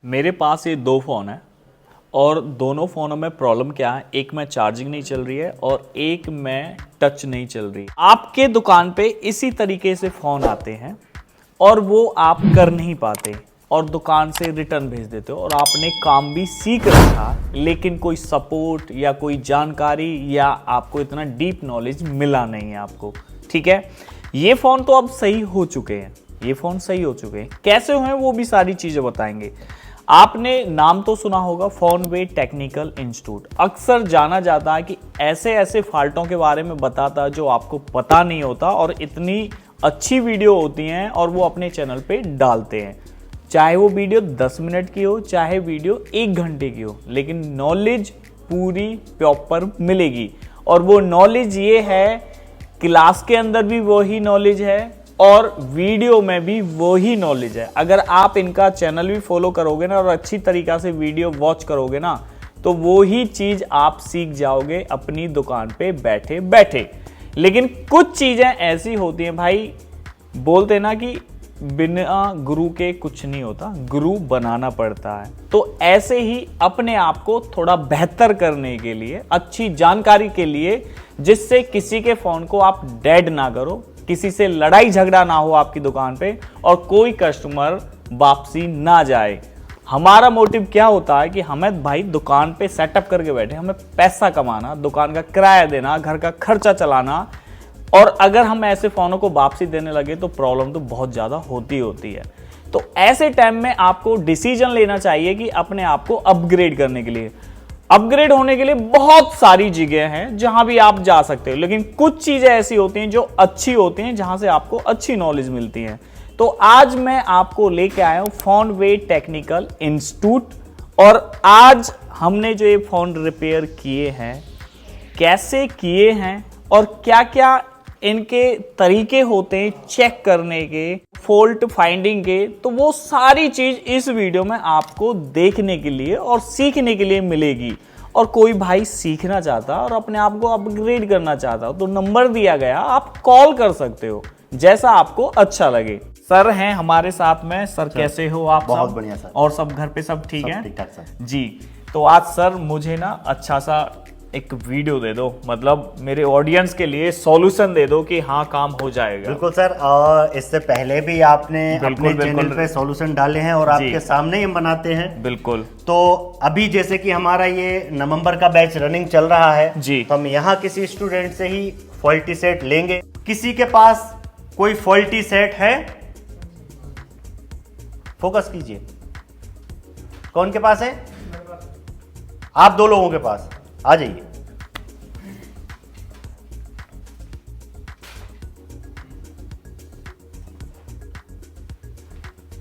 मेरे पास ये दो फ़ोन है और दोनों फ़ोनों में प्रॉब्लम क्या है, एक में चार्जिंग नहीं चल रही है और एक में टच नहीं चल रही। आपके दुकान पे इसी तरीके से फ़ोन आते हैं और वो आप कर नहीं पाते और दुकान से रिटर्न भेज देते हो और आपने काम भी सीख रखा, लेकिन कोई सपोर्ट या कोई जानकारी या आपको इतना डीप नॉलेज मिला नहीं है आपको। ठीक है, ये फ़ोन तो अब सही हो चुके हैं, ये फ़ोन सही हो चुके हैं। कैसे हुए वो भी सारी चीज़ें बताएंगे। आपने नाम तो सुना होगा फोनवे टेक्निकल इंस्टीट्यूट। अक्सर जाना जाता है कि ऐसे ऐसे फाल्टों के बारे में बताता है जो आपको पता नहीं होता, और इतनी अच्छी वीडियो होती हैं और वो अपने चैनल पे डालते हैं। चाहे वो वीडियो 10 मिनट की हो, चाहे वीडियो 1 घंटे की हो, लेकिन नॉलेज पूरी प्रॉपर मिलेगी। और वो नॉलेज ये है, क्लास के अंदर भी वही नॉलेज है और वीडियो में भी वही नॉलेज है। अगर आप इनका चैनल भी फॉलो करोगे ना और अच्छी तरीक़ा से वीडियो वॉच करोगे ना, तो वो ही चीज़ आप सीख जाओगे अपनी दुकान पे बैठे बैठे। लेकिन कुछ चीज़ें ऐसी होती हैं भाई, बोलते ना कि बिना गुरु के कुछ नहीं होता, गुरु बनाना पड़ता है। तो ऐसे ही अपने आप को थोड़ा बेहतर करने के लिए, अच्छी जानकारी के लिए, जिससे किसी के फ़ोन को आप डेड ना करो, किसी से लड़ाई झगड़ा ना हो आपकी दुकान पे और कोई कस्टमर वापसी ना जाए। हमारा मोटिव क्या होता है कि हमें भाई दुकान पे सेटअप करके बैठे, हमें पैसा कमाना, दुकान का किराया देना, घर का खर्चा चलाना। और अगर हम ऐसे फ़ोनों को वापसी देने लगे तो प्रॉब्लम तो बहुत ज़्यादा होती है। तो ऐसे टाइम में आपको डिसीजन लेना चाहिए कि अपने आप को अपग्रेड करने के लिए, अपग्रेड होने के लिए बहुत सारी जगह हैं जहां भी आप जा सकते हो, लेकिन कुछ चीजें ऐसी होती हैं जो अच्छी होती हैं, जहां से आपको अच्छी नॉलेज मिलती है। तो आज मैं आपको लेके आया हूं फोनवे टेक्निकल इंस्टीट्यूट, और आज हमने जो ये फोन रिपेयर किए हैं, कैसे किए हैं और क्या क्या इनके तरीके होते हैं चेक करने के, फॉल्ट फाइंडिंग के, तो वो सारी चीज इस वीडियो में आपको देखने के लिए और सीखने के लिए मिलेगी। और कोई भाई सीखना चाहता और अपने आप को अपग्रेड करना चाहता हो तो नंबर दिया गया, आप कॉल कर सकते हो, जैसा आपको अच्छा लगे। सर हैं हमारे साथ में। सर कैसे हो आप? बहुत सब बढ़िया सर। और सब घर पे सब ठीक है? ठीक ठाक सर जी। तो आज सर मुझे ना अच्छा सा एक वीडियो दे दो, मतलब मेरे ऑडियंस के लिए सॉल्यूशन दे दो कि हाँ काम हो जाएगा। बिल्कुल सर, और इससे पहले भी आपने अपने चैनल पे सॉल्यूशन डाले हैं और आपके सामने ही हम बनाते हैं। बिल्कुल। तो अभी जैसे कि हमारा ये नवंबर का बैच रनिंग चल रहा है जी, तो हम यहाँ किसी स्टूडेंट से ही फॉल्टी सेट लेंगे। किसी के पास कोई फॉल्टी सेट है? फोकस कीजिए, कौन के पास है? आप दो लोगों के पास आ जाइए।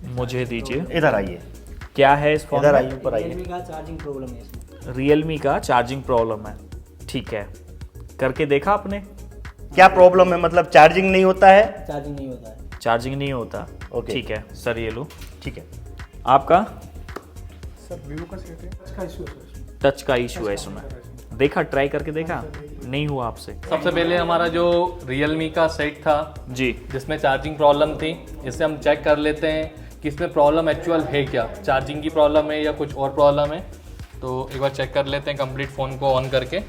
मुझे दीजिए। इधर आइए, क्या है इस फोन इधर में? आइए, ऊपर आइए। रियलमी का चार्जिंग प्रॉब्लम है इसमें। रियलमी का चार्जिंग प्रॉब्लम है, ठीक है। करके देखा आपने? क्या प्रॉब्लम है? मतलब चार्जिंग नहीं होता है? चार्जिंग नहीं होता है। चार्जिंग नहीं होता। ओके। ठीक है सर, ये लो। ठीक है। आपका सर वीवो का सेट है, टच का इशू है सर इसमें। टच का इशू है इसमें? देखा, ट्राई करके देखा, नहीं हुआ आपसे? सबसे पहले हमारा जो Realme का सेट था जी, जिसमें चार्जिंग प्रॉब्लम थी, इससे हम चेक कर लेते हैं कि इसमें प्रॉब्लम एक्चुअल है क्या, चार्जिंग की प्रॉब्लम है या कुछ और प्रॉब्लम है। तो एक बार चेक कर लेते हैं कंप्लीट फ़ोन को ऑन करके।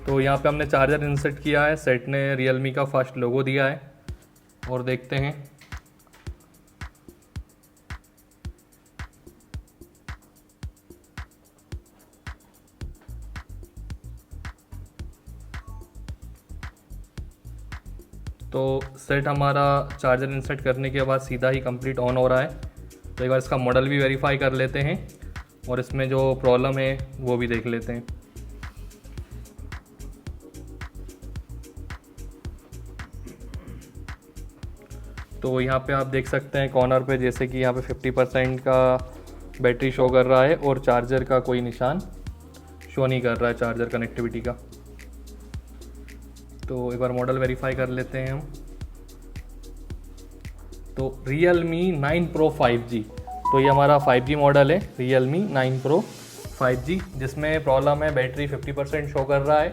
तो यहाँ पे हमने चार्जर इंसर्ट किया है, सेट ने Realme का फर्स्ट लोगो दिया है, और देखते हैं। तो सेट हमारा चार्जर इंसर्ट करने के बाद सीधा ही कंप्लीट ऑन हो रहा है। तो एक बार इसका मॉडल भी वेरीफाई कर लेते हैं और इसमें जो प्रॉब्लम है वो भी देख लेते हैं। तो यहाँ पे आप देख सकते हैं कॉर्नर पे, जैसे कि यहाँ पे 50% का बैटरी शो कर रहा है और चार्जर का कोई निशान शो नहीं कर रहा है, चार्जर कनेक्टिविटी का। तो एक बार मॉडल वेरीफाई कर लेते हैं हम। तो Realme 9 Pro 5G, तो ये हमारा 5G मॉडल है, Realme 9 Pro 5G, जिसमें प्रॉब्लम है बैटरी 50% शो कर रहा है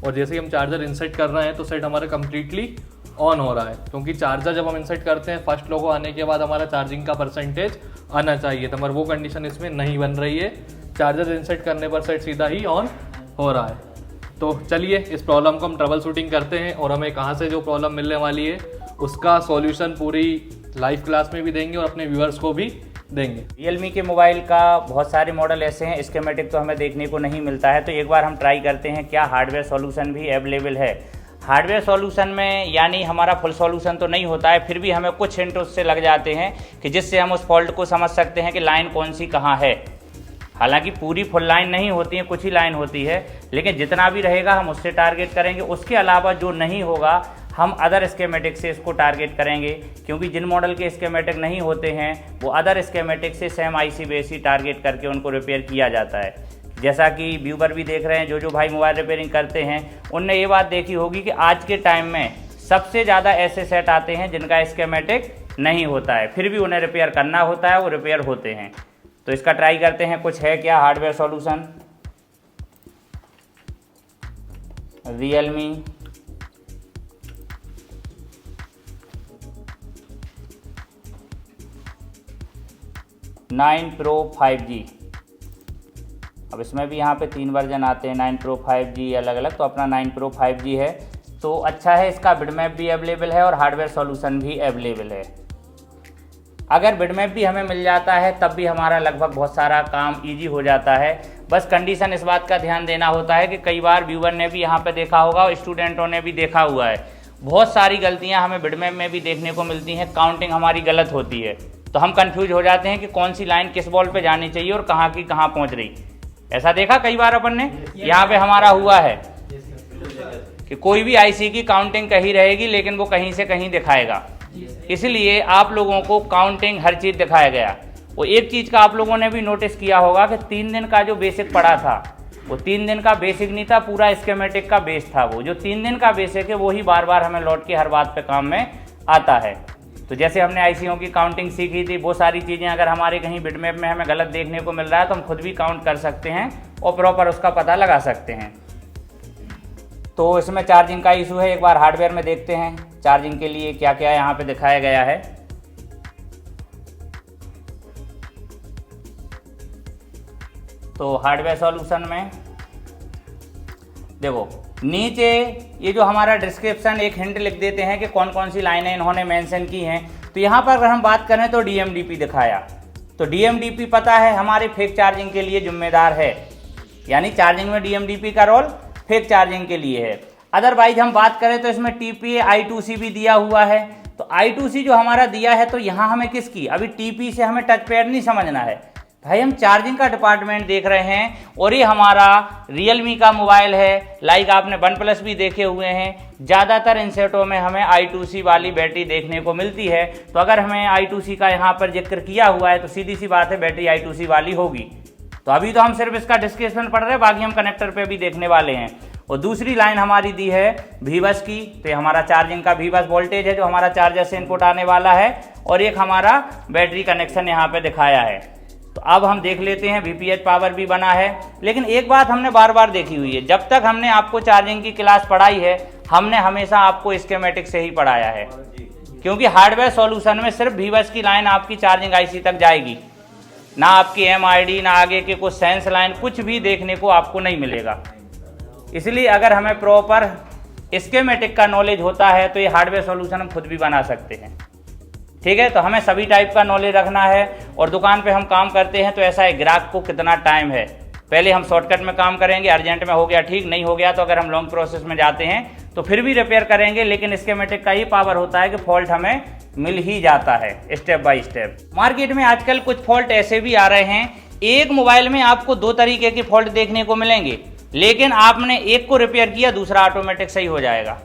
और जैसे ही हम चार्जर इंसर्ट कर रहे हैं तो सेट हमारा कम्प्लीटली ऑन हो रहा है, क्योंकि चार्जर जब हम इंसर्ट करते हैं फर्स्ट लोगो आने के बाद हमारा चार्जिंग का परसेंटेज आना चाहिए, तो मगर वो कंडीशन इसमें नहीं बन रही है। चार्जर इंसर्ट करने पर सेट सीधा ही ऑन हो रहा है। तो चलिए इस प्रॉब्लम को हम ट्रबल शूटिंग करते हैं और हमें कहाँ से जो प्रॉब्लम मिलने वाली है उसका सॉल्यूशन पूरी लाइव क्लास में भी देंगे और अपने व्यूअर्स को भी देंगे। Realme के मोबाइल का बहुत सारे मॉडल ऐसे हैं, स्कीमेटिक तो हमें देखने को नहीं मिलता है, तो एक बार हम ट्राई करते हैं क्या हार्डवेयर सॉल्यूशन भी अवेलेबल है। हार्डवेयर सॉल्यूशन में यानी हमारा फुल सॉल्यूशन तो नहीं होता है, फिर भी हमें कुछ हिंट उससे लग जाते हैं कि जिससे हम उस फॉल्ट को समझ सकते हैं कि लाइन कौन सी कहाँ है। हालांकि पूरी फुल लाइन नहीं होती है, कुछ ही लाइन होती है, लेकिन जितना भी रहेगा हम उससे टारगेट करेंगे। उसके अलावा जो नहीं होगा हम अदर स्कीमेटिक से इसको टारगेट करेंगे, क्योंकि जिन मॉडल के स्कीमेटिक नहीं होते हैं वो अदर स्कीमेटिक से सेम आईसी बेस ही टारगेट करके उनको रिपेयर किया जाता है। जैसा कि व्यूवर भी देख रहे हैं, जो भाई मोबाइल रिपेयरिंग करते हैं उनने ये बात देखी होगी कि आज के टाइम में सबसे ज़्यादा ऐसे सेट आते हैं जिनका स्कीमेटिक नहीं होता है, फिर भी उन्हें रिपेयर करना होता है, वो रिपेयर होते हैं। तो इसका ट्राई करते हैं कुछ है क्या hardware solution. Realme nine pro 5G। अब इसमें भी यहाँ पे 3 वर्जन आते हैं, 9 प्रो 5G अलग अलग, तो अपना 9 प्रो 5G है तो अच्छा है। इसका बिडमैप भी अवेलेबल है और हार्डवेयर सॉल्यूशन भी अवेलेबल है। अगर बिडमैप भी हमें मिल जाता है तब भी हमारा लगभग बहुत सारा काम इजी हो जाता है। बस कंडीशन इस बात का ध्यान देना होता है कि कई बार व्यूवर ने भी यहाँ पे देखा होगा और स्टूडेंटों ने भी देखा हुआ है, बहुत सारी गलतियाँ हमें बिडमैप में भी देखने को मिलती हैं। काउंटिंग हमारी गलत होती है तो हम कंफ्यूज हो जाते हैं कि कौन सी लाइन किस बॉल पे जानी चाहिए और कहाँ की कहाँ पहुँच रही। ऐसा देखा कई बार अपन ने, यहाँ पे हमारा हुआ है कि कोई भी आईसी की काउंटिंग कहीं रहेगी लेकिन वो कहीं से कहीं दिखाएगा, इसलिए आप लोगों को काउंटिंग हर चीज़ दिखाया गया। वो एक चीज़ का आप लोगों ने भी नोटिस किया होगा कि 3 दिन का जो बेसिक पढ़ा था वो 3 दिन का बेसिक नहीं था, पूरा स्कीमेटिक का बेस था। वो जो 3 दिन का बेसिक है वही बार बार हमें लौट के हर बात पे काम में आता है। तो जैसे हमने आईसीओ की काउंटिंग सीखी थी, वो सारी चीज़ें अगर हमारे कहीं बिटमैप में हमें गलत देखने को मिल रहा है तो हम खुद भी काउंट कर सकते हैं और प्रॉपर उसका पता लगा सकते हैं। तो इसमें चार्जिंग का इशू है, एक बार हार्डवेयर में देखते हैं चार्जिंग के लिए क्या क्या यहाँ पे दिखाया गया है। तो हार्डवेयर सॉल्यूशन में देखो नीचे ये जो हमारा डिस्क्रिप्शन एक हिंट लिख देते हैं कि कौन कौन सी लाइनें इन्होंने मेंशन की हैं। तो यहाँ पर अगर हम बात करें तो DMDP दिखाया, तो DMDP पता है हमारे फेक चार्जिंग के लिए जिम्मेदार है, यानी चार्जिंग में DMDP का रोल फेक चार्जिंग के लिए है। अदरवाइज हम बात करें तो इसमें TPA I2C भी दिया हुआ है। तो I2C जो हमारा दिया है तो यहाँ हमें किसकी, अभी TP से हमें टच पैड नहीं समझना है भाई, हम चार्जिंग का डिपार्टमेंट देख रहे हैं और ये हमारा Realme का मोबाइल है। लाइक आपने OnePlus भी देखे हुए हैं, ज़्यादातर इन सेटों में हमें I2C वाली बैटरी देखने को मिलती है। तो अगर हमें I2C का यहाँ पर जिक्र किया हुआ है तो सीधी सी बात है बैटरी I2C वाली होगी। तो अभी तो हम सिर्फ इसका डिस्क्रिप्शन पढ़ रहे हैं, बाकी हम कनेक्टर पे भी देखने वाले हैं। और दूसरी लाइन हमारी दी है VBus की, तो ये हमारा चार्जिंग का VBus वोल्टेज है जो हमारा चार्जर से इनपुट आने वाला है, और एक हमारा बैटरी कनेक्शन यहाँ पे दिखाया है। तो अब हम देख लेते हैं VPH पावर भी बना है। लेकिन एक बात हमने बार बार देखी हुई है, जब तक हमने आपको चार्जिंग की क्लास पढ़ाई है हमने हमेशा आपको स्कीमेटिक से ही पढ़ाया है, क्योंकि हार्डवेयर सॉल्यूशन में सिर्फ VBus की लाइन आपकी चार्जिंग IC तक जाएगी, ना आपकी MID ना आगे के कुछ सेंस लाइन, कुछ भी देखने को आपको नहीं मिलेगा। इसलिए अगर हमें प्रॉपर स्कीमेटिक का नॉलेज होता है तो ये हार्डवेयर सॉल्यूशन हम खुद भी बना सकते हैं। ठीक है, तो हमें सभी टाइप का नॉलेज रखना है। और दुकान पे हम काम करते हैं तो ऐसा है, ग्राहक को कितना टाइम है, पहले हम शॉर्टकट में काम करेंगे, अर्जेंट में हो गया ठीक, नहीं हो गया तो अगर हम लॉन्ग प्रोसेस में जाते हैं तो फिर भी रिपेयर करेंगे। लेकिन स्कीमेटिक का ही पावर होता है कि फॉल्ट हमें मिल ही जाता है स्टेप बाय स्टेप। मार्केट में आजकल कुछ फॉल्ट ऐसे भी आ रहे हैं, एक मोबाइल में आपको 2 तरीके के फॉल्ट देखने को मिलेंगे, लेकिन आपने एक को रिपेयर किया दूसरा ऑटोमेटिक सही हो जाएगा।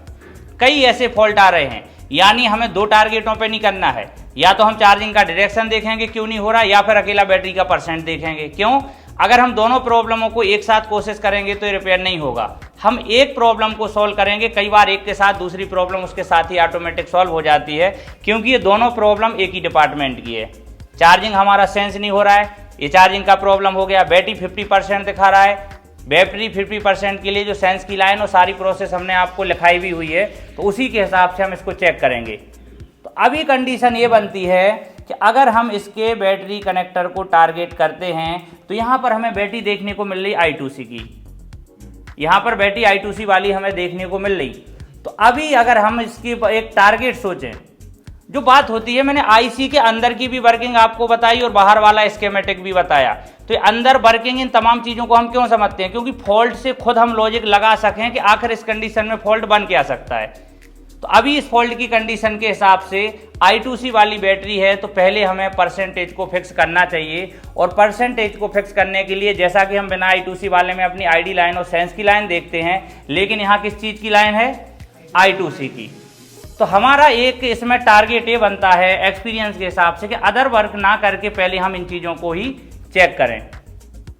कई ऐसे फॉल्ट आ रहे हैं, यानी हमें 2 टारगेटों पे नहीं करना है, या तो हम चार्जिंग का डायरेक्शन देखेंगे क्यों नहीं हो रहा, या फिर अकेला बैटरी का परसेंट देखेंगे। क्यों? अगर हम दोनों प्रॉब्लमों को एक साथ कोशिश करेंगे तो ये रिपेयर नहीं होगा। हम एक प्रॉब्लम को सॉल्व करेंगे, कई बार एक के साथ दूसरी प्रॉब्लम उसके साथ ही ऑटोमेटिक सॉल्व हो जाती है, क्योंकि ये दोनों प्रॉब्लम एक ही डिपार्टमेंट की है। चार्जिंग हमारा सेंस नहीं हो रहा है, ये चार्जिंग का प्रॉब्लम हो गया। बैटरी 50% दिखा रहा है, बैटरी 50% के लिए जो सेंस की लाइन और सारी प्रोसेस हमने आपको लिखाई भी हुई है, तो उसी के हिसाब से हम इसको चेक करेंगे। तो अभी कंडीशन ये बनती है कि अगर हम इसके बैटरी कनेक्टर को टारगेट करते हैं तो यहाँ पर हमें बैटरी देखने को मिल रही I2C की, यहाँ पर बैटरी I2C वाली हमें देखने को मिल रही। तो अभी अगर हम इसकी एक टारगेट सोचें, जो बात होती है, मैंने आईसी के अंदर की भी वर्किंग आपको बताई और बाहर वाला स्कीमेटिक भी बताया। तो अंदर वर्किंग इन तमाम चीज़ों को हम क्यों समझते हैं, क्योंकि फॉल्ट से खुद हम लॉजिक लगा सकें कि आखिर इस कंडीशन में फॉल्ट बन क्या सकता है। तो अभी इस फॉल्ट की कंडीशन के हिसाब से I2C वाली बैटरी है, तो पहले हमें परसेंटेज को फिक्स करना चाहिए। और परसेंटेज को फिक्स करने के लिए जैसा कि हम बिना I2C वाले में अपनी ID लाइन और सेंस की लाइन देखते हैं, लेकिन यहाँ किस चीज़ की लाइन है, I2C की। तो हमारा एक इसमें टारगेट ये बनता है एक्सपीरियंस के हिसाब से कि अदर वर्क ना करके पहले हम इन चीज़ों को ही चेक करें।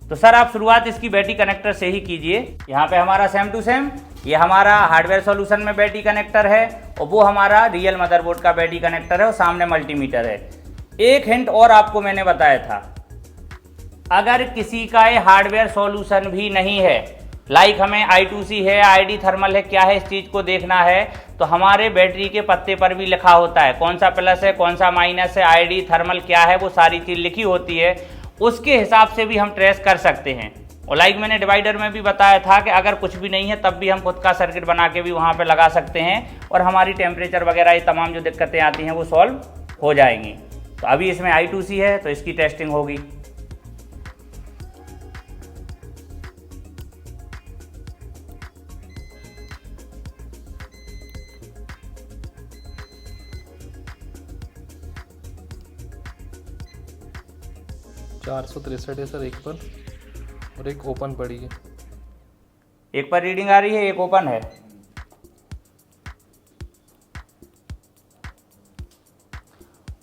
तो सर आप शुरुआत इसकी बैटरी कनेक्टर से ही कीजिए। यहाँ पे हमारा सेम टू सेम ये हमारा हार्डवेयर सॉल्यूशन में बैटरी कनेक्टर है और वो हमारा रियल मदरबोर्ड का बैटरी कनेक्टर है और सामने मल्टीमीटर है। एक हिंट और आपको मैंने बताया था, अगर किसी का ये हार्डवेयर सॉल्यूशन भी नहीं है, लाइक हमें I2C है, ID थर्मल है, क्या है इस चीज़ को देखना है, तो हमारे बैटरी के पत्ते पर भी लिखा होता है कौन सा प्लस है, कौन सा माइनस है, ID थर्मल क्या है, वो सारी चीज़ लिखी होती है। उसके हिसाब से भी हम ट्रेस कर सकते हैं। और लाइक मैंने डिवाइडर में भी बताया था कि अगर कुछ भी नहीं है तब भी हम खुद का सर्किट बना के भी वहाँ पे लगा सकते हैं और हमारी टेम्परेचर वगैरह ये तमाम जो दिक्कतें आती हैं वो सॉल्व हो जाएंगी। तो अभी इसमें I2C है तो इसकी टेस्टिंग होगी। ₹463 है सर एक पर, और एक ओपन पड़ी है। एक पर रीडिंग आ रही है, एक ओपन है।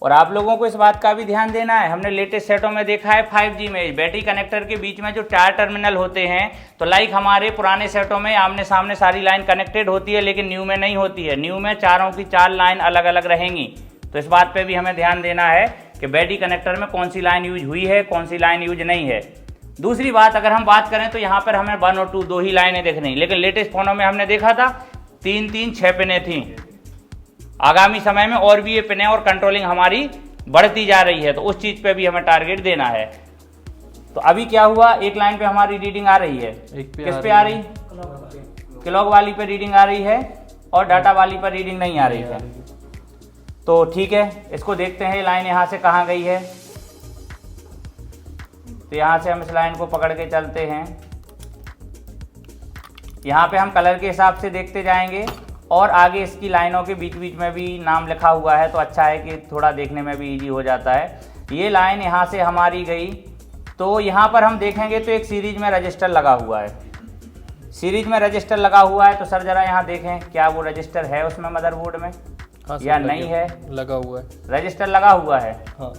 और आप लोगों को इस बात का भी ध्यान देना है, हमने लेटेस्ट सेटों में देखा है 5G में बैटरी कनेक्टर के बीच में जो 4 टर्मिनल होते हैं, तो लाइक हमारे पुराने सेटों में आमने सामने सारी लाइन कनेक्टेड होती है, लेकिन न्यू में नहीं होती है। न्यू में चारों की 4 लाइन अलग अलग रहेंगी। तो इस बात पे भी हमें ध्यान देना है कि बैटरी कनेक्टर में कौन सी लाइन यूज हुई है, कौन सी लाइन यूज नहीं है। दूसरी बात, अगर हम बात करें तो यहाँ पर हमें 1 और 2 दो ही लाइनें दिख रही, लेकिन लेटेस्ट फोनों में हमने देखा था 3-3 6 पिनें थी। आगामी समय में और भी ये पिनें और कंट्रोलिंग हमारी बढ़ती जा रही है, तो उस चीज़ पे भी हमें टारगेट देना है। तो अभी क्या हुआ, एक लाइन पे हमारी रीडिंग आ रही है, किस पे आ रही, क्लॉक वाली पे रीडिंग आ रही है और डाटा वाली पर रीडिंग नहीं आ रही है। तो ठीक है, इसको देखते हैं लाइन यहाँ से कहाँ गई है। तो यहाँ से हम इस लाइन को पकड़ के चलते हैं। यहाँ पे हम कलर के हिसाब से देखते जाएंगे और आगे इसकी लाइनों के बीच बीच में भी नाम लिखा हुआ है, तो अच्छा है कि थोड़ा देखने में भी इजी हो जाता है। ये लाइन यहाँ से हमारी गई, तो यहाँ पर हम देखेंगे तो एक सीरीज में रजिस्टर लगा हुआ है। सीरीज में रजिस्टर लगा हुआ है, तो सर जरा यहाँ देखें क्या वो रजिस्टर है उसमें मदरबोर्ड में, हाँ या नहीं है। लगा हुआ है, रजिस्टर लगा हुआ है, हाँ।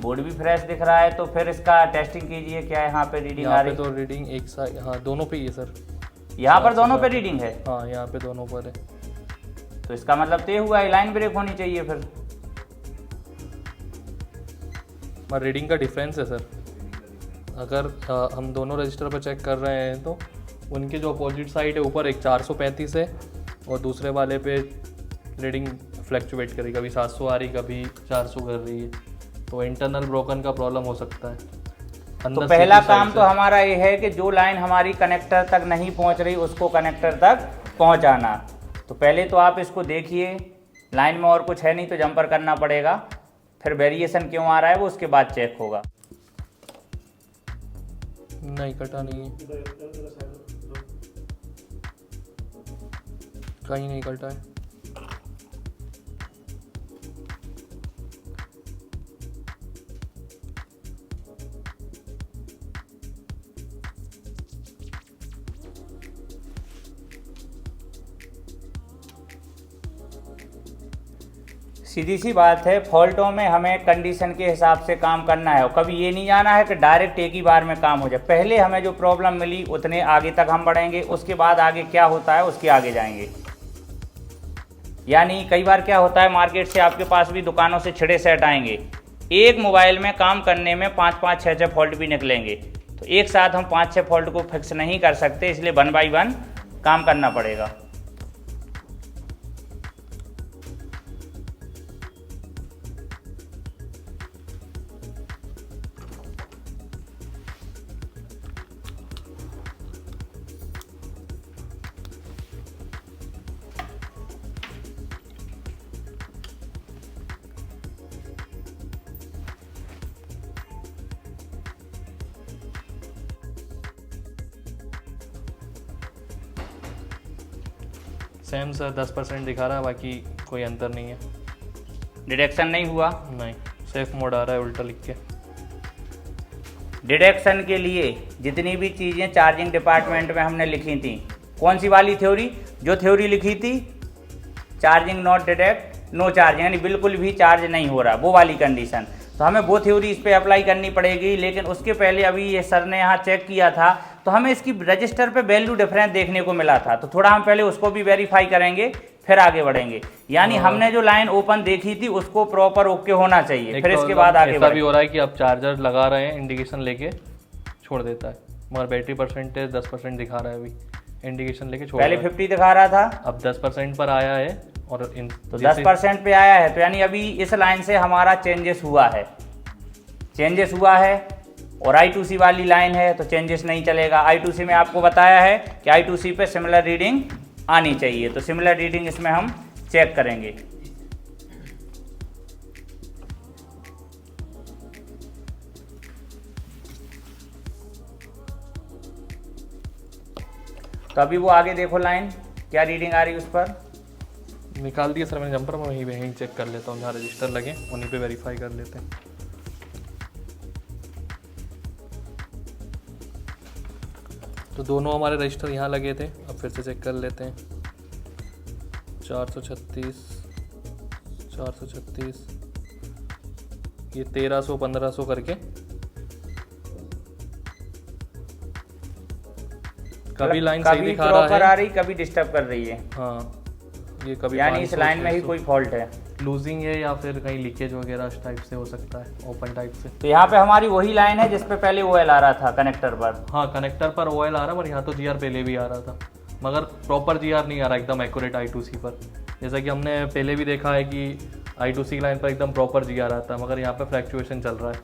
बोर्ड भी फ्रेश दिख रहा है। तो फिर इसका टेस्टिंग कीजिए, क्या यहाँ पे रीडिंग आ रही है। तो रीडिंग एक साइड, हाँ दोनों पे ही है सर। यहाँ पर दोनों पे रीडिंग है, हाँ यहाँ पे दोनों पर है। तो इसका मतलब तय हुआ है लाइन ब्रेक होनी चाहिए फिर। रीडिंग का डिफरेंस है सर। अगर हम दोनों रजिस्टर पर चेक कर रहे हैं तो उनके जो अपोजिट साइड है, ऊपर एक 435 है और दूसरे वाले पे रीडिंग फ्लैक्चुएट करी, कभी 700 आ रही, कभी 400 कर रही है। तो इंटरनल ब्रोकन का प्रॉब्लम हो सकता है। तो पहला काम तो हमारा ये है कि जो लाइन हमारी कनेक्टर तक नहीं पहुंच रही उसको कनेक्टर तक पहुंचाना। तो पहले तो आप इसको देखिए, लाइन में और कुछ है नहीं तो जंपर करना पड़ेगा, फिर वेरिएशन क्यों आ रहा है वो उसके बाद चेक होगा। नहीं कटा नहीं है, कहीं नहीं कटा है। सीधी सी बात है, फॉल्टों में हमें कंडीशन के हिसाब से काम करना है और कभी ये नहीं जाना है कि डायरेक्ट एक ही बार में काम हो जाए। पहले हमें जो प्रॉब्लम मिली उतने आगे तक हम बढ़ेंगे, उसके बाद आगे क्या होता है उसके आगे जाएंगे। यानी कई बार क्या होता है, मार्केट से आपके पास भी दुकानों से छिड़े सेट आएंगे, एक मोबाइल में काम करने में 5-5, 6-6 फॉल्ट भी निकलेंगे। तो एक साथ हम 5-6 फॉल्ट को फिक्स नहीं कर सकते, इसलिए 1 बाय 1 काम करना पड़ेगा। सेम सर 10% दिखा रहा है, बाकी कोई अंतर नहीं है। डिटेक्शन नहीं हुआ। नहीं, सेफ मोड आ रहा है उल्टा लिख के। डिटेक्शन के लिए जितनी भी चीज़ें चार्जिंग डिपार्टमेंट में हमने लिखी थी, कौन सी वाली थ्योरी, जो थ्योरी लिखी थी charging not detect no charging, यानी बिल्कुल भी चार्ज नहीं हो रहा, वो वाली कंडीशन, तो हमें वो थ्योरी इस पर अप्लाई करनी पड़ेगी। लेकिन उसके पहले अभी ये सर ने यहाँ चेक किया था तो हमें इसकी रजिस्टर पे वैल्यू डिफरेंस देखने को मिला था, तो थोड़ा हम पहले उसको भी वेरीफाई करेंगे फिर आगे बढ़ेंगे। यानी हमने जो लाइन ओपन देखी थी उसको प्रॉपर ओके होना चाहिए, फिर इसके बाद आगे ऐसा भी हो रहा है कि अब चार्जर लगा रहे हैं, इंडिकेशन लेके छोड़ देता है, मगर बैटरी परसेंटेज 10% दिखा रहा है, अभी इंडिकेशन लेके छोड़ पहले रहा है। 50 दिखा रहा था, अब 10% पर आया है और तो 10% पे आया है, तो यानी अभी इस लाइन से हमारा चेंजेस हुआ है, और I2C वाली लाइन है तो चेंजेस नहीं चलेगा। I2C में आपको बताया है कि I2C पे सिमिलर रीडिंग आनी चाहिए, तो सिमिलर रीडिंग इसमें हम चेक करेंगे। तो अभी वो आगे देखो लाइन क्या रीडिंग आ रही है उस पर। निकाल दिया सर मैंने जंपर, मैं वहीं चेक कर लेता हूँ जहाँ रजिस्टर लगे उन्हीं पे वेरीफाई कर लेते हैं। तो दोनों हमारे रजिस्टर यहाँ लगे थे, अब फिर से चेक कर लेते हैं। 436 ये 1300-1500 करके कभी लाइन सही दिखा रहा है, आ रही कभी डिस्टर्ब कर रही है। हाँ ये कभी, यानी इस लाइन में ही कोई फॉल्ट है, लूजिंग है या फिर कहीं लीकेज वगैरह इस टाइप से हो सकता है, ओपन टाइप से। तो यहाँ पे हमारी वही लाइन है जिस पे पहले OL आ रहा था कनेक्टर पर। हाँ कनेक्टर पर OL आ रहा है, पर यहाँ तो GR पहले भी आ रहा था, मगर प्रॉपर GR नहीं आ रहा एकदम एक्यूरेट I2C पर। जैसा कि हमने पहले भी देखा है कि I2C लाइन पर एकदम प्रॉपर GR आता है, मगर यहाँ पे फ्लैक्चुएशन चल रहा है।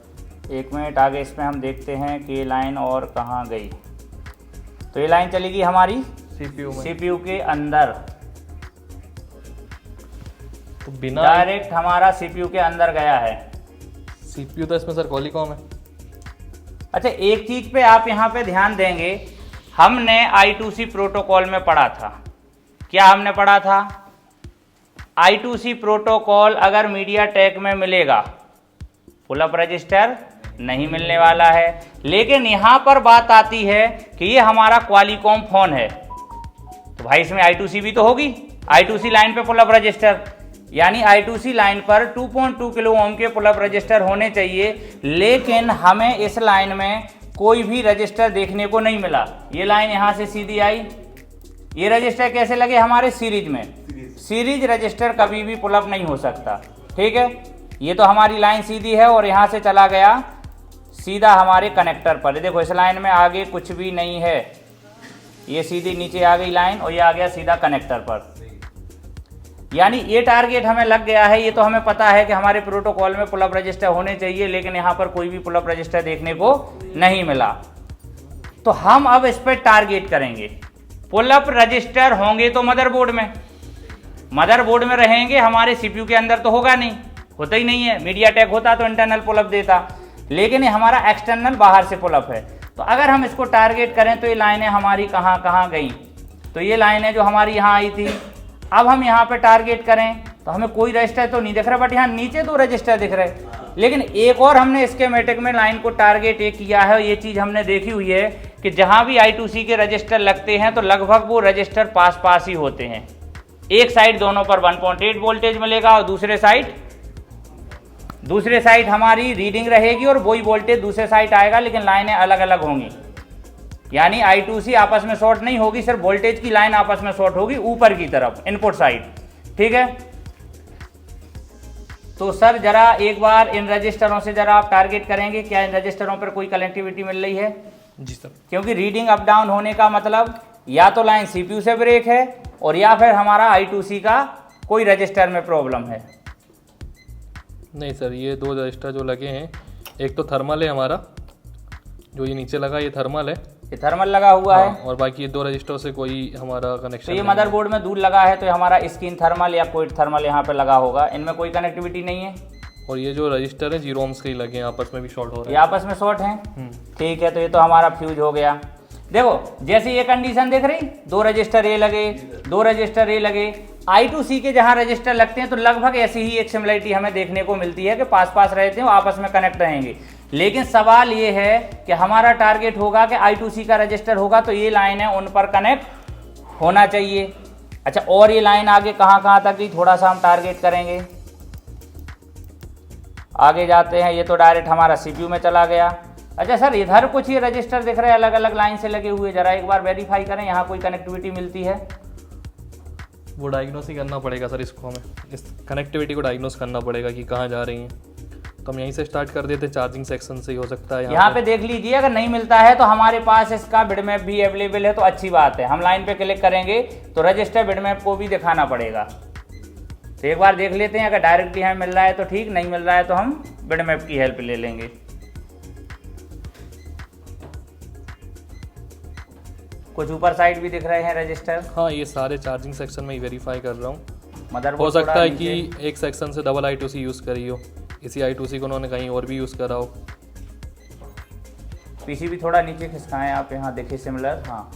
1 मिनट आगे इसमें हम देखते हैं कि ये लाइन और कहाँ गई। तो ये लाइन चली गई हमारी CPU के अंदर, तो बिना डायरेक्ट हमारा CPU के अंदर गया है। CPU तो इसमें सर कॉलिकॉम है। अच्छा एक चीज पे आप यहाँ पे ध्यान देंगे, हमने I2C प्रोटोकॉल में पढ़ा था, क्या हमने पढ़ा था, I2C प्रोटोकॉल अगर मीडियाटेक में मिलेगा पुल अप रजिस्टर नहीं मिलने वाला है। लेकिन यहाँ पर बात आती है कि ये हमारा क्वालिकॉम फोन है, तो भाई इसमें I2C भी तो होगी, I2C लाइन पे पुल अप रजिस्टर, यानी I2C लाइन पर 2.2 किलो ओम के पुल अप रजिस्टर होने चाहिए। लेकिन हमें इस लाइन में कोई भी रजिस्टर देखने को नहीं मिला। ये लाइन यहाँ से सीधी आई, ये रजिस्टर कैसे लगे हमारे सीरीज में, सीरीज रजिस्टर कभी भी पुल अप नहीं हो सकता, ठीक है। ये तो हमारी लाइन सीधी है और यहाँ से चला गया सीधा हमारे कनेक्टर पर। देखो इस लाइन में आगे कुछ भी नहीं है, ये सीधी नीचे आ गई लाइन और ये आ गया सीधा कनेक्टर पर। यानी ये टारगेट हमें लग गया है, ये तो हमें पता है कि हमारे प्रोटोकॉल में पुल अप रजिस्टर होने चाहिए, लेकिन यहाँ पर कोई भी पुल अप रजिस्टर देखने को नहीं मिला। तो हम अब इस पर टारगेट करेंगे। पुल अप रजिस्टर होंगे तो मदरबोर्ड में रहेंगे, हमारे CPU के अंदर तो होगा नहीं, होता ही नहीं है। मीडियाटेक होता तो इंटरनल पुल अप देता, लेकिन ये हमारा एक्सटर्नल बाहर से पुल अप है। तो अगर हम इसको टारगेट करें तो ये लाइनें हमारी कहाँ कहाँ गई, तो ये लाइनें जो हमारी यहाँ आई थी, अब हम यहाँ पे टारगेट करें तो हमें कोई रजिस्टर तो नहीं दिख रहा, बट यहाँ नीचे 2 रजिस्टर दिख रहे। लेकिन एक और हमने स्कीमेटिक में लाइन को टारगेट एक किया है, ये चीज़ हमने देखी हुई है कि जहाँ भी I2C के रजिस्टर लगते हैं तो लगभग वो रजिस्टर पास ही होते हैं। एक साइड दोनों पर 1.8 वोल्टेज मिलेगा और दूसरे साइड हमारी रीडिंग रहेगी और वही वोल्टेज दूसरे साइड आएगा, लेकिन लाइनें अलग अलग होंगी। यानी I2C आपस में शॉर्ट नहीं होगी, सिर्फ वोल्टेज की लाइन आपस में शॉर्ट होगी ऊपर की तरफ, इनपुट साइड, ठीक है। तो सर जरा एक बार इन रजिस्टरों से जरा आप टारगेट करेंगे, क्या इन रजिस्टरों पर कोई कनेक्टिविटी मिल रही है? जी सर। क्योंकि रीडिंग अप डाउन होने का मतलब या तो लाइन सीपीयू से ब्रेक है और या फिर हमारा I2C का कोई रजिस्टर में प्रॉब्लम है। नहीं सर, ये 2 रजिस्टर जो लगे हैं, एक तो थर्मल है हमारा, जो ये नीचे लगा ये थर्मल है, ये थर्मल लगा हुआ है, और बाकी ये 2 रजिस्टरों से कोई हमारा कनेक्शन तो ये मदरबोर्ड में दूर लगा है, तो ये हमारा स्क्रीन थर्मल या कोई थर्मल यहाँ पे लगा होगा, इनमें कोई कनेक्टिविटी नहीं है। और ये जो रजिस्टर है 0 ohms के ही लगे हैं, आपस में भी शॉर्ट हो रहे ये आपस में शॉर्ट हैं। ठीक है, तो ये तो हमारा फ्यूज हो गया। देखो जैसे ये कंडीशन देख रही, 2 रजिस्टर ये लगे, 2 रजिस्टर ये लगे। I2C के जहाँ रजिस्टर लगते हैं तो लगभग ऐसी ही एक सिमिलरिटी हमें देखने को मिलती है कि पास पास रहते हैं, आपस में कनेक्ट रहेंगे। लेकिन सवाल ये है कि हमारा टारगेट होगा कि I2C का रजिस्टर होगा तो ये लाइन है उन पर कनेक्ट होना चाहिए। अच्छा, और ये लाइन आगे कहाँ तक गई, थोड़ा सा हम टारगेट करेंगे, आगे जाते हैं। ये तो डायरेक्ट हमारा CPU में चला गया। अच्छा सर, इधर कुछ ये रजिस्टर दिख रहे हैं अलग अलग लाइन से लगे हुए, जरा एक बार वेरीफाई करें यहाँ कोई कनेक्टिविटी मिलती है। वो डायग्नोस ही करना पड़ेगा सर, इसको हमें इस कनेक्टिविटी को डायग्नोस करना पड़ेगा कि कहाँ जा रही हैं। तो हम यहीं से स्टार्ट कर देते, चार्जिंग सेक्शन से ही हो सकता है। यहाँ पे देख लीजिए, अगर नहीं मिलता है तो हमारे पास इसका बिडमैप भी अवेलेबल है, तो अच्छी बात है। हम लाइन पे क्लिक करेंगे तो रजिस्टर बिडमैप को भी दिखाना पड़ेगा। तो एक बार देख लेते हैं, अगर डायरेक्टली हमें मिल रहा है तो ठीक, नहीं मिल रहा है तो हम बिडमैप की हेल्प ले लेंगे। कुछ ऊपर साइड भी दिख रहे हैं रजिस्टर। हाँ, ये सारे चार्जिंग सेक्शन में ही वेरीफाई कर रहा हूँ। मदरबोर्ड हो सकता है थोड़ा कि नीचे। एक सेक्शन से डबल I2C यूज़ करी हो, इसी I2C को उन्होंने कहीं और भी यूज़ करा हो। पीसीबी थोड़ा नीचे खिसकाएं आप, यहाँ देखिए सिमिलर। हाँ,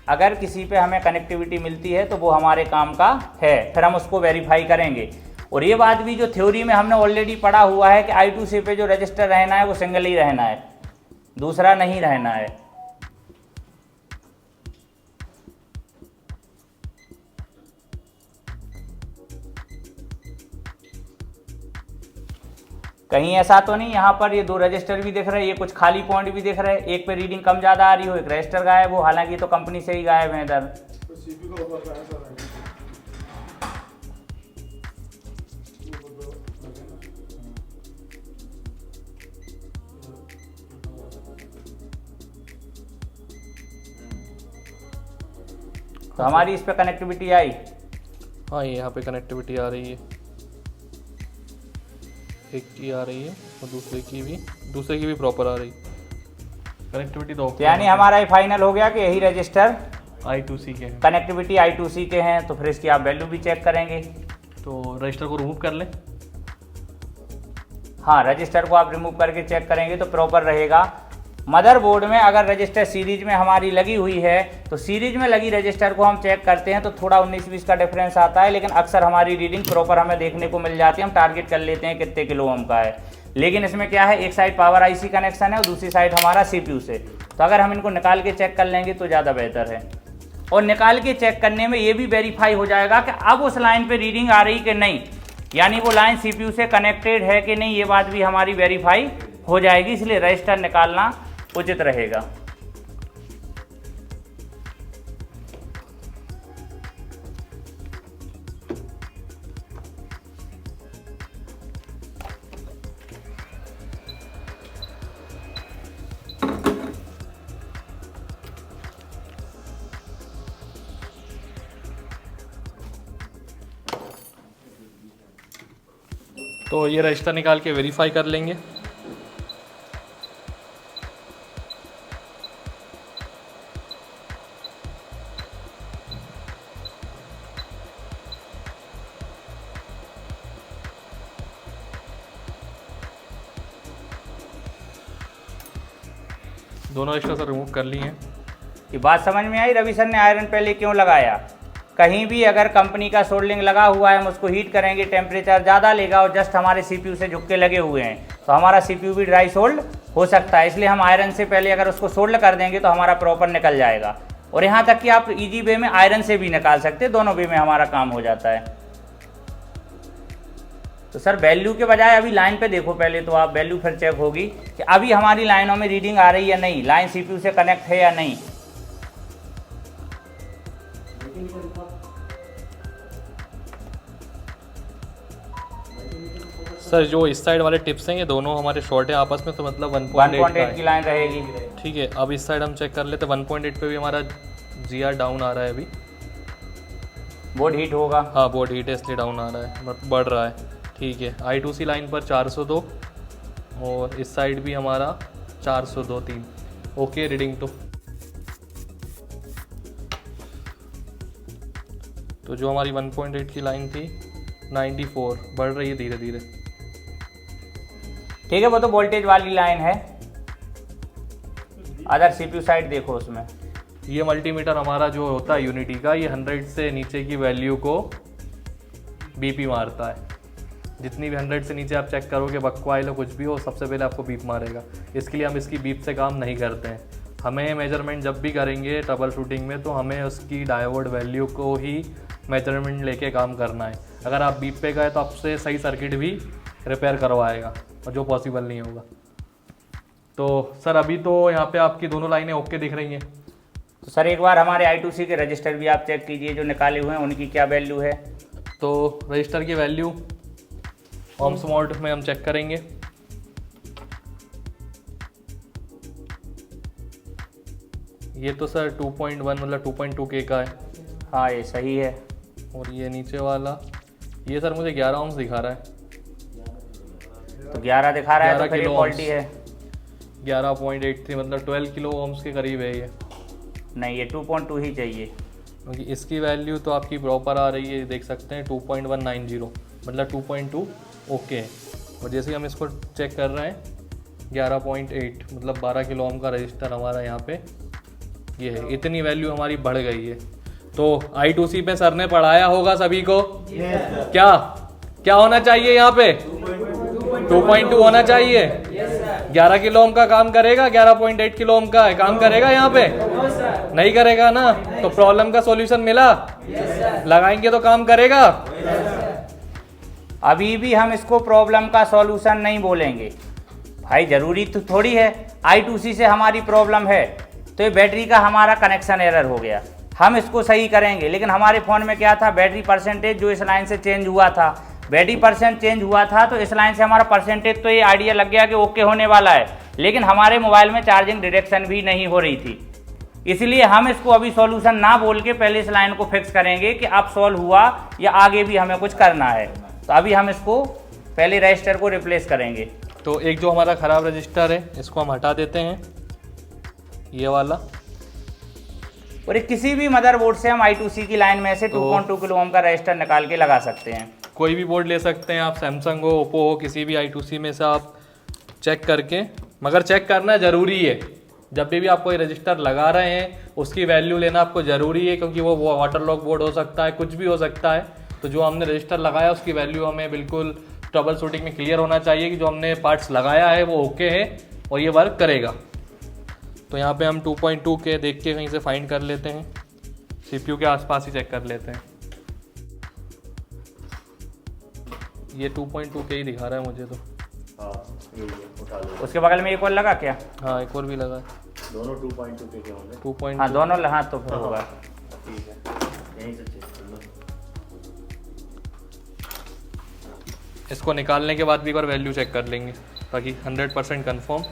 अगर किसी पे हमें कनेक्टिविटी मिलती है तो वो हमारे काम का है, फिर हम उसको वेरीफाई करेंगे। और ये बात भी जो थ्योरी में हमने ऑलरेडी पढ़ा हुआ है कि I2C पे जो रजिस्टर रहना है वो सिंगल ही रहना है, दूसरा नहीं रहना है। कहीं ऐसा तो नहीं यहाँ पर ये 2 रजिस्टर भी दिख रहे हैं, ये कुछ खाली पॉइंट भी दिख रहे हैं, एक पे रीडिंग कम ज़्यादा आ रही हो, एक रजिस्टर गायब हो, हालांकि ये तो कंपनी से ही गायब है इधर। तो हमारी इस पे कनेक्टिविटी आई। हाँ, ये यहाँ पे कनेक्टिविटी आ रही है, एक की आ रही है और दूसरे की भी प्रॉपर आ रही कनेक्टिविटी। तो यानी हमारा ये फाइनल हो गया कि यही रजिस्टर I2C के हैं। कनेक्टिविटी I2C के हैं। तो फिर इसकी आप वैल्यू भी चेक करेंगे। तो रजिस्टर को रिमूव कर लें। हाँ, रजिस्टर को आप रिमूव करके चेक करेंगे तो प्रॉपर रहेगा। मदरबोर्ड में अगर रजिस्टर सीरीज में हमारी लगी हुई है तो सीरीज में लगी रजिस्टर को हम चेक करते हैं तो थोड़ा 19-20 का डिफरेंस आता है, लेकिन अक्सर हमारी रीडिंग प्रॉपर हमें देखने को मिल जाती है। हम टारगेट कर लेते हैं कितने किलो ओम का है। लेकिन इसमें क्या है, एक साइड पावर IC कनेक्शन है और दूसरी साइड हमारा CPU से। तो अगर हम इनको निकाल के चेक कर लेंगे तो ज़्यादा बेहतर है। और निकाल के चेक करने में ये भी वेरीफाई हो जाएगा कि अब उस लाइन पर रीडिंग आ रही कि नहीं, यानी वो लाइन CPU से कनेक्टेड है कि नहीं, ये बात भी हमारी वेरीफाई हो जाएगी। इसलिए रजिस्टर निकालना उचित रहेगा। तो ये रजिस्टर निकाल के वेरीफाई कर लेंगे। दोनों रजिस्टर सर रिमूव कर लिए हैं। ये बात समझ में आई रवि सर ने आयरन पहले क्यों लगाया। कहीं भी अगर कंपनी का सोल्डरिंग लगा हुआ है, हम उसको हीट करेंगे, टेम्परेचर ज़्यादा लेगा और जस्ट हमारे CPU से झुक के लगे हुए हैं तो हमारा CPU भी ड्राई सोल्ड हो सकता है। इसलिए हम आयरन से पहले अगर उसको सोल्ड कर देंगे तो हमारा प्रॉपर निकल जाएगा। और यहाँ तक कि आप ईजी वे में आयरन से भी निकाल सकते हैं, दोनों वे में हमारा काम हो जाता है। तो सर वैल्यू के बजाय अभी लाइन पे देखो पहले, तो आप वैल्यू फिर चेक होगी कि अभी हमारी लाइनों में रीडिंग आ रही है या नहीं, लाइन CPU से कनेक्ट है या नहीं। सर जो इस साइड वाले टिप्स हैं ये दोनों हमारे शॉर्ट है आपस में, तो मतलब 1.8 का 1.8 की है। लाइन रहेगी। ठीक है, अब इस साइड हम चेक कर लेते हैं। 1.8 पे भी हमारा GR डाउन आ रहा है अभी। बोर्ड हीट होगा। हाँ, बोर्ड हीट है इसलिए डाउन आ रहा है, मतलब बढ़ रहा है। ठीक है, I2C लाइन पर 402 और इस साइड भी हमारा 402-3। ओके रीडिंग तो जो हमारी 1.8 की लाइन थी 94 बढ़ रही है धीरे धीरे। ठीक है, वो तो वोल्टेज वाली लाइन है। अदर CPU साइड देखो उसमें। ये मल्टीमीटर हमारा जो होता है यूनिटी का, ये 100 से नीचे की वैल्यू को बीपी मारता है। जितनी भी 100 से नीचे आप चेक करोगे, बकवाइल हो कुछ भी हो, सबसे पहले आपको बीप मारेगा। इसके लिए हम इसकी बीप से काम नहीं करते हैं। हमें मेजरमेंट जब भी करेंगे ट्रबल शूटिंग में, तो हमें उसकी डायोड वैल्यू को ही मेजरमेंट लेके काम करना है। अगर आप बीप पे गए तो आपसे सही सर्किट भी रिपेयर करवाएगा, और जो पॉसिबल नहीं होगा। तो सर अभी तो यहाँ पे आपकी दोनों लाइनें ओके दिख रही हैं। तो सर एक बार हमारे I2C के रजिस्टर भी आप चेक कीजिए, जो निकाले हुए हैं उनकी क्या वैल्यू है। तो रजिस्टर की वैल्यू ओम्स मोड में हम चेक करेंगे। ये तो सर 2.1 मतलब 2.2K का है। हाँ ये सही है। और ये नीचे वाला, ये सर मुझे 11 ओम्स दिखा रहा है। तो 11 दिखा रहा है, 11 तो फिर ये किलो फॉल्टी ohms। है। 11.83 मतलब 12 किलो ओम्स के करीब है ये। नहीं, ये 2.2 ही चाहिए। क्योंकि इसकी वैल्यू तो आपकी प्रॉपर आ रही है, देख सकते हैं 2.190 मतलब 2.2 ओके है। और जैसे ही हम इसको चेक कर रहे हैं 11.8 मतलब 12 किलो ओम का रजिस्टर हमारा यहाँ पे ये है। इतनी वैल्यू हमारी बढ़ गई है। तो I2C पे सर ने पढ़ाया होगा सभी को। क्या क्या होना चाहिए यहाँ पे? 2.2 होना चाहिए। 11 किलो ओम का काम करेगा, 11.8 किलो ओम का काम करेगा यहाँ पे? नहीं करेगा ना। तो प्रॉब्लम का सॉल्यूशन मिला, लगाएंगे तो काम करेगा। अभी भी हम इसको प्रॉब्लम का सॉल्यूशन नहीं बोलेंगे भाई, जरूरी तो थोड़ी है। I2C से हमारी प्रॉब्लम है तो ये बैटरी का हमारा कनेक्शन एरर हो गया, हम इसको सही करेंगे। लेकिन हमारे फ़ोन में क्या था, बैटरी परसेंटेज जो इस लाइन से चेंज हुआ था, बैटरी परसेंट चेंज हुआ था, तो इस लाइन से हमारा परसेंटेज तो ये आइडिया लग गया कि ओके होने वाला है। लेकिन हमारे मोबाइल में चार्जिंग डिटेक्शन भी नहीं हो रही थी, इसलिए हम इसको अभी सॉल्यूशन ना बोल के पहले इस लाइन को फिक्स करेंगे कि अब सॉल्व हुआ या आगे भी हमें कुछ करना है। तो अभी हम इसको पहले रजिस्टर को रिप्लेस करेंगे। तो एक जो हमारा ख़राब रजिस्टर है इसको हम हटा देते हैं, ये वाला। और ये किसी भी मदरबोर्ड से हम I2C की लाइन में से 2.2 किलो ओम का रजिस्टर निकाल के लगा सकते हैं। कोई भी बोर्ड ले सकते हैं आप, सैमसंग हो, ओप्पो हो, किसी भी I2C में से आप चेक करके, मगर चेक करना ज़रूरी है। जब भी आप कोई रजिस्टर लगा रहे हैं उसकी वैल्यू लेना आपको ज़रूरी है, क्योंकि वो वाटर लॉक बोर्ड हो सकता है, कुछ भी हो सकता है। तो जो हमने रजिस्टर लगाया उसकी वैल्यू हमें बिल्कुल ट्रबल शूटिंग में क्लियर होना चाहिए कि जो हमने पार्ट्स लगाया है वो ओके है और ये वर्क करेगा। तो यहाँ पे हम 2.2 के देख के कहीं से फाइंड कर लेते हैं, CPU के आसपास ही चेक कर लेते हैं। ये 2.2 के ही दिखा रहा है मुझे तो। हाँ ये उठा लो। उसके बगल में एक और लगा क्या? हाँ एक और भी लगा है, दोनों 2.2 के होंगे। 2.2। हाँ दोनों लगा तो फिर होगा। ठीक है, यहीं से चेक कर लो। इसको निकालने के बाद भी एक बार वैल्यू चेक कर लेंगे ताकि 100% कंफर्म।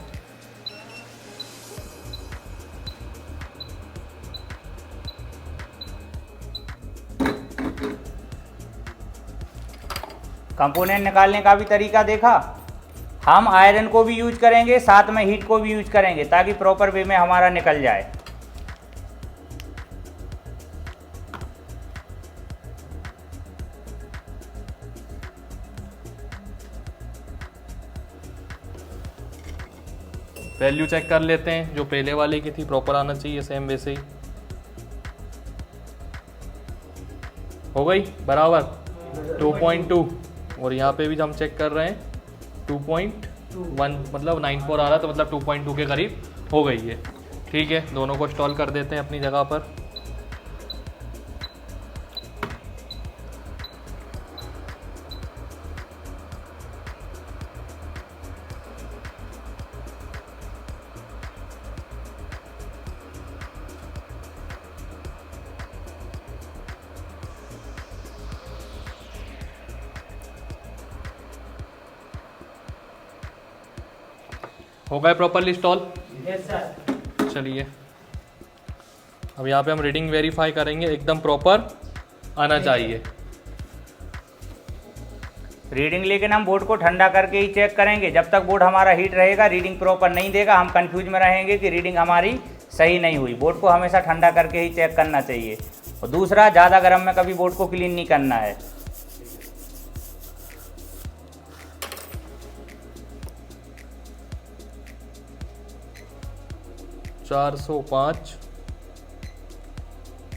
कंपोनेंट निकालने का भी तरीका देखा। हम आयरन को भी यूज करेंगे, साथ में हीट को भी यूज करेंगे ताकि प्रॉपर वे में हमारा निकल जाए। वैल्यू चेक कर लेते हैं, जो पहले वाले की थी प्रॉपर आना चाहिए, सेम वैसे ही हो गई बराबर 2.2। और यहाँ पे भी हम चेक कर रहे हैं 2.1 मतलब 94 आ रहा है, तो मतलब 2.2 के करीब हो गई है। ठीक है, दोनों को इंस्टॉल कर देते हैं अपनी जगह पर। हो गए प्रॉपरली इंस्टॉल? Yes sir. चलिए अब यहाँ पे हम रीडिंग वेरीफाई करेंगे, एकदम प्रॉपर आना चाहिए। रीडिंग लेकिन हम बोर्ड को ठंडा करके ही चेक करेंगे। जब तक बोर्ड हमारा हीट रहेगा, रीडिंग प्रॉपर नहीं देगा, हम कंफ्यूज में रहेंगे कि रीडिंग हमारी सही नहीं हुई। बोर्ड को हमेशा ठंडा करके ही चेक करना चाहिए। और दूसरा, ज़्यादा गर्म में कभी बोर्ड को क्लीन नहीं करना है। चार 405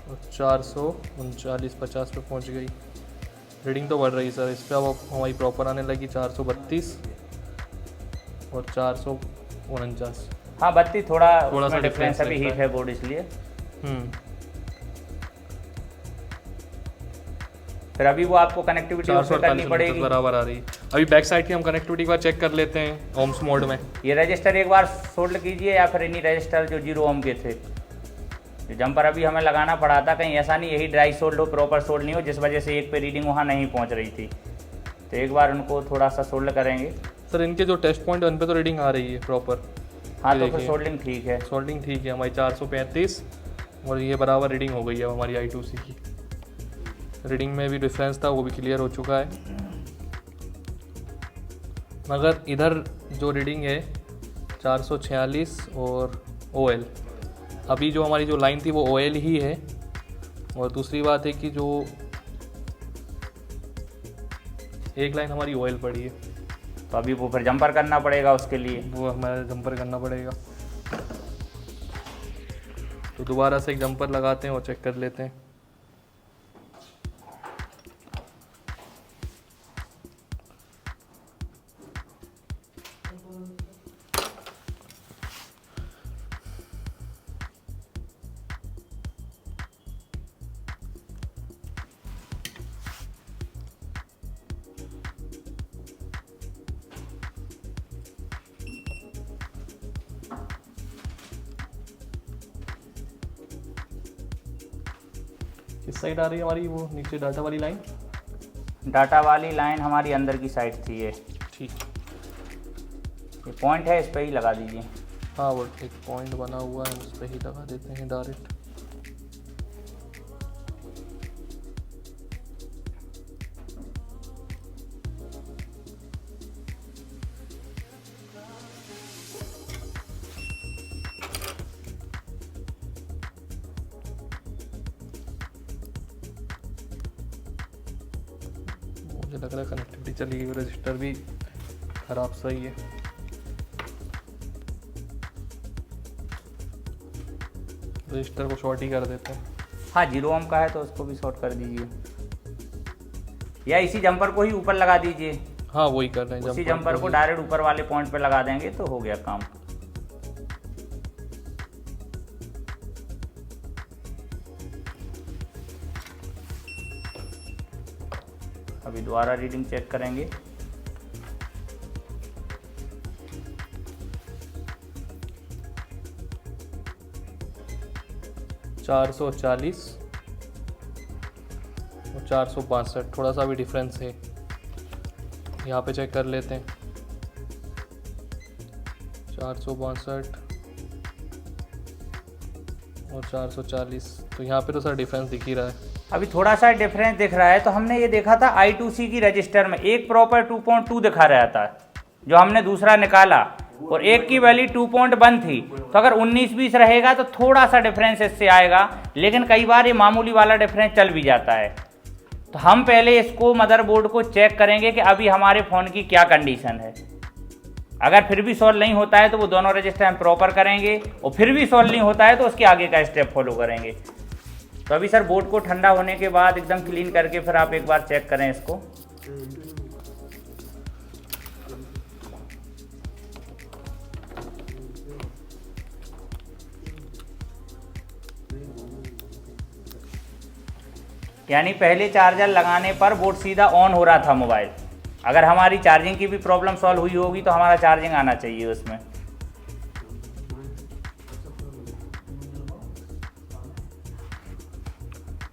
और 439 पे पहुंच गई। रीडिंग तो बढ़ रही है सर इस पर, अब हमारी प्रॉपर आने लगी 432 और 449। हाँ, 32 थोड़ा सा डिफरेंस अभी दिखता हीट है बोर्ड, इसलिए। फिर अभी वो आपको कनेक्टिविटी करनी पड़ेगी। बराबर आ रही है। अभी बैक साइड की हम कनेक्टिविटी का चेक कर लेते हैं ओम्स मोड में। ये रजिस्टर एक बार सोल्ड कीजिए, या फिर इन्हीं रजिस्टर जो 0 ओम के थे। जो जंपर अभी हमें लगाना पड़ा था, कहीं ऐसा नहीं यही ड्राई सोल्ड हो, प्रॉपर सोल्ड नहीं हो, जिस वजह से एक पे रीडिंग वहाँ नहीं पहुँच रही थी। तो एक बार उनको थोड़ा सा सोल्ड करेंगे। सर इनके जो टेस्ट पॉइंट है उन पे तो रीडिंग आ रही है प्रॉपर। हाँ, तो फिर सोल्डिंग ठीक है। सोल्डिंग ठीक है हमारी 435 और ये बराबर रीडिंग हो गई है हमारी I2C की। रीडिंग में भी डिफरेंस था, वो भी क्लियर हो चुका है। मगर इधर जो रीडिंग है 446 और OL, अभी जो हमारी जो लाइन थी वो OL ही है। और दूसरी बात है कि जो एक लाइन हमारी OL पड़ी है, तो अभी वो फिर जंपर करना पड़ेगा उसके लिए। वो हमारा जंपर करना पड़ेगा। तो दोबारा से एक जंपर लगाते हैं और चेक कर लेते हैं। किस साइड आ रही है हमारी वो नीचे डाटा वाली लाइन? डाटा वाली लाइन हमारी अंदर की साइड थी ये। ठीक, ये पॉइंट है, इस पर ही लगा दीजिए। हाँ वो एक पॉइंट बना हुआ है, उस पर ही लगा देते हैं डायरेक्ट। मुझे लग रहा है कनेक्टिविटी चली गई, रजिस्टर भी खराब सही है। रजिस्टर को शॉर्ट ही कर देते हैं। हाँ, 0 ओम का है तो उसको भी शॉर्ट कर दीजिए, या इसी जंपर को ही ऊपर लगा दीजिए। हाँ वही कर रहे हैं, उसी जंपर को डायरेक्ट ऊपर वाले पॉइंट पे लगा देंगे तो हो गया काम। अभी दोबारा रीडिंग चेक करेंगे। चार 440 और 462, थोड़ा सा भी डिफरेंस है। यहाँ पे चेक कर लेते हैं। 462 और 440, तो यहाँ पे तो सर डिफरेंस दिख ही रहा है। अभी थोड़ा सा डिफरेंस दिख रहा है। तो हमने ये देखा था I2C की रजिस्टर में एक प्रॉपर 2.2 दिखा रहा था, जो हमने दूसरा निकाला, और एक की वैल्यू 2.1 थी। तो अगर 19-20 रहेगा तो थोड़ा सा डिफरेंस इससे आएगा, लेकिन कई बार ये मामूली वाला डिफरेंस चल भी जाता है। तो हम पहले इसको मदरबोर्ड को चेक करेंगे कि अभी हमारे फ़ोन की क्या कंडीशन है। अगर फिर भी सॉल्व नहीं होता है तो वो दोनों रजिस्टर हम प्रॉपर करेंगे, और फिर भी सॉल्व नहीं होता है तो उसके आगे का स्टेप फॉलो करेंगे। तो अभी सर बोर्ड को ठंडा होने के बाद एकदम क्लीन करके फिर आप एक बार चेक करें इसको। यानी पहले चार्जर लगाने पर बोर्ड सीधा ऑन हो रहा था मोबाइल। अगर हमारी चार्जिंग की भी प्रॉब्लम सॉल्व हुई होगी तो हमारा चार्जिंग आना चाहिए उसमें।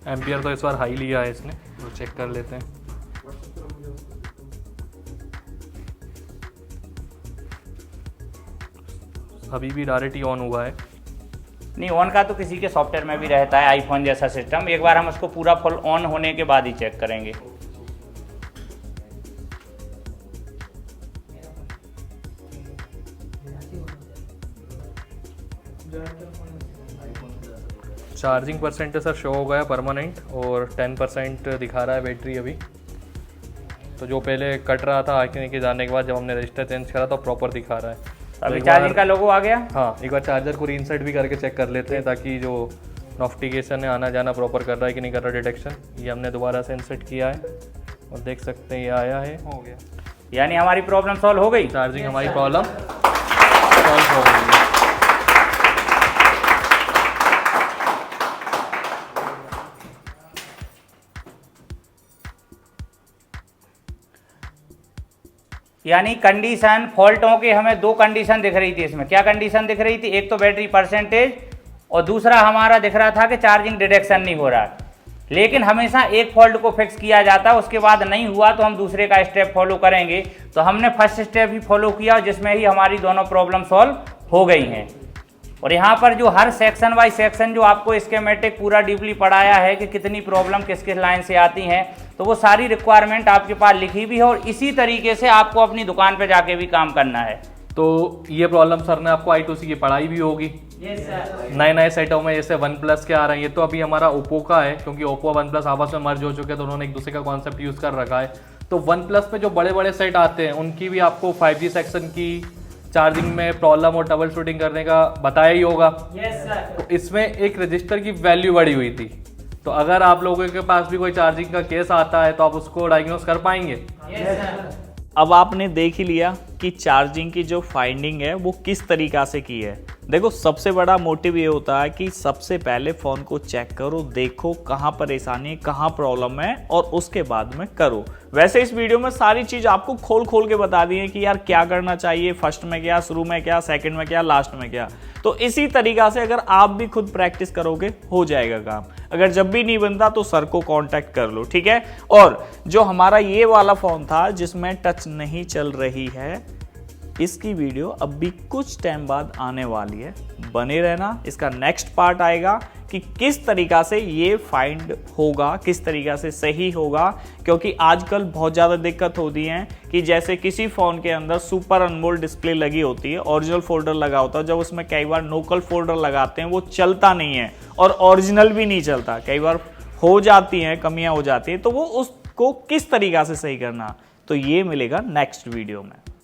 एम्पियर तो इस बार हाई लिया है इसने, तो चेक कर लेते हैं। अभी भी डायरेक्ट ही ऑन हुआ है। नहीं, ऑन का तो किसी के सॉफ्टवेयर में भी रहता है, आईफोन जैसा सिस्टम। एक बार हम उसको पूरा फुल ऑन होने के बाद ही चेक करेंगे। चार्जिंग परसेंटेज सर शो हो गया परमानेंट और 10% दिखा रहा है बैटरी अभी। तो जो पहले कट रहा था आगे के जाने के बाद जब हमने रजिस्टर चेंज करा तो प्रॉपर दिखा रहा है। अभी एक चार्जिंग बार- का लोगो आ गया। हाँ, एक बार चार्जर को रीइंसर्ट भी करके चेक कर लेते हैं ताकि जो नोटिफिकेशन है आना जाना प्रॉपर कर रहा है कि नहीं कर रहा डिटेक्शन। ये हमने दोबारा से इंसर्ट किया है और देख सकते हैं ये आया है, हो गया। यानी हमारी प्रॉब्लम सॉल्व हो गई। चार्जिंग हमारी प्रॉब्लम सॉल्व हो गई है। यानी कंडीशन फॉल्टों के हमें दो कंडीशन दिख रही थी इसमें। क्या कंडीशन दिख रही थी? एक तो बैटरी परसेंटेज और दूसरा हमारा दिख रहा था कि चार्जिंग डिटेक्शन नहीं हो रहा है। लेकिन हमेशा एक फॉल्ट को फिक्स किया जाता है, उसके बाद नहीं हुआ तो हम दूसरे का स्टेप फॉलो करेंगे। तो हमने फर्स्ट स्टेप ही फॉलो किया जिसमें ही हमारी दोनों प्रॉब्लम सॉल्व हो गई हैं। और यहाँ पर जो हर सेक्शन बाय सेक्शन जो आपको स्कीमेटिक पूरा डीपली पढ़ाया है कि कितनी प्रॉब्लम किस किस लाइन से आती हैं, तो वो सारी रिक्वायरमेंट आपके पास लिखी भी है और इसी तरीके से आपको अपनी दुकान पे जाके भी काम करना है। तो ये प्रॉब्लम सर ने आपको I2C की पढ़ाई भी होगी। नए नए सेटों में जैसे वन प्लस के आ रहे हैं, ये तो अभी हमारा ओप्पो का है क्योंकि ओप्पो वन प्लस आपस में मर्ज हो चुके हैं तो उन्होंने एक दूसरे का कॉन्सेप्ट यूज़ कर रखा है। तो वन प्लस पे जो बड़े बड़े सेट आते हैं उनकी भी आपको 5G सेक्शन की चार्जिंग में प्रॉब्लम और ट्रबल शूटिंग करने का बताया ही होगा। तो इसमें एक रजिस्टर की वैल्यू बढ़ी हुई थी। तो अगर आप लोगों के पास भी कोई चार्जिंग का केस आता है तो आप उसको डायग्नोस कर पाएंगे। अब आपने देख ही लिया कि चार्जिंग की जो फाइंडिंग है वो किस तरीका से की है। देखो, सबसे बड़ा मोटिव ये होता है कि सबसे पहले फ़ोन को चेक करो, देखो कहाँ परेशानी है, कहाँ प्रॉब्लम है और उसके बाद में करो। वैसे इस वीडियो में सारी चीज़ आपको खोल खोल के बता दी है कि यार क्या करना चाहिए, फर्स्ट में क्या, शुरू में क्या, सेकंड में क्या, लास्ट में क्या। तो इसी तरीका से अगर आप भी खुद प्रैक्टिस करोगे हो जाएगा काम। अगर जब भी नहीं बनता तो सर को कांटेक्ट कर लो, ठीक है। और जो हमारा ये वाला फ़ोन था जिसमें टच नहीं चल रही है, इसकी वीडियो अब भी कुछ टाइम बाद आने वाली है, बने रहना। इसका नेक्स्ट पार्ट आएगा कि किस तरीका से ये फाइंड होगा, किस तरीका से सही होगा। क्योंकि आजकल बहुत ज़्यादा दिक्कत होती है कि जैसे किसी फ़ोन के अंदर सुपर अनमोल्ड डिस्प्ले लगी होती है, ओरिजिनल फोल्डर लगा होता है, जब उसमें कई बार लोकल फोल्डर लगाते हैं वो चलता नहीं है और ओरिजिनल भी नहीं चलता, कई बार हो जाती हैं, कमियाँ हो जाती हैं। तो वो उसको किस तरीका से सही करना, तो ये मिलेगा नेक्स्ट वीडियो में।